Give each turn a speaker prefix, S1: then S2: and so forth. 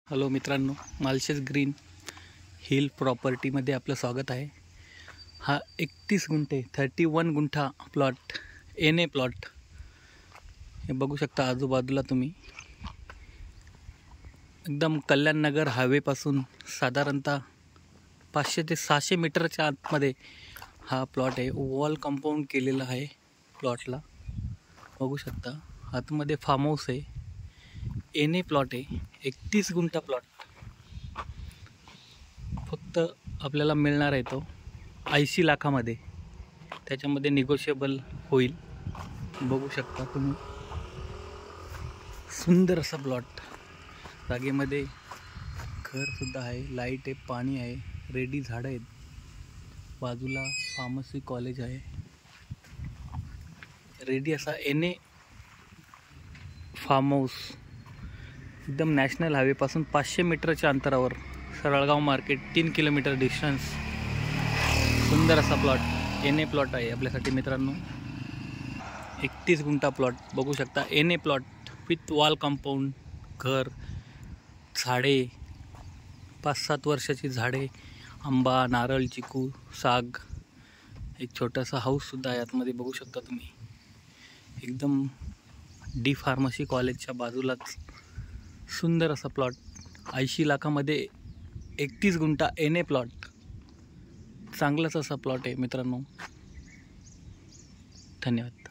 S1: Hello मित्रांनो, Malshej Green Hill प्रॉपर्टीमध्ये आपलं स्वागत आहे। हा 31 गुंठे 31 गुंठा प्लॉट एनए प्लॉट हे बघू शकता। आजूबाजूला तुम्ही एकदम कल्याण नगर हायवेपासून साधारणतः 500 ते 600 मीटरच्या आतमध्ये हा प्लॉट आहे। वॉल कंपाऊंड केलेला आहे प्लॉटला, बघू शकता। आतमध्ये फार्म हाऊस आहे, एनए प्लॉट आहे। 31 गुंठा प्लॉट फक्त आपल्याला मिळणार आहे तो 80 लाखामध्ये। त्याच्यामध्ये निगोशिएबल होईल, बघू शकता तुम्ही। सुंदर असा प्लॉट, जागेमध्ये घर सुद्धा आहे, लाईट आहे, पाणी आहे, रेडी झाडं आहेत, बाजूला फार्मसी कॉलेज आहे। रेडी असा एनए फार्म हाऊस एकदम नॅशनल हायवेपासून 500 मीटरच्या अंतरावर, सरळगाव मार्केट 3 किलोमीटर डिस्टन्स। सुंदर असा प्लॉट एनए प्लॉट आहे आपल्यासाठी मित्रांनो। 31 गुंठा प्लॉट बघू शकता, NA plot with wall compound, घर, झाडे, 5-7 वर्षाची झाडे, आंबा, नारळ, चिकू, साग, एक छोटासा हाऊस सुद्धा आहे आतमध्ये, बघू शकता तुम्ही। एकदम डी फार्मसी कॉलेजच्या बाजूलाच सुंदर असा प्लॉट 80 लाखामध्ये 31 गुंठा एनए प्लॉट। चांगलाच असा प्लॉट आहे मित्रांनो। धन्यवाद।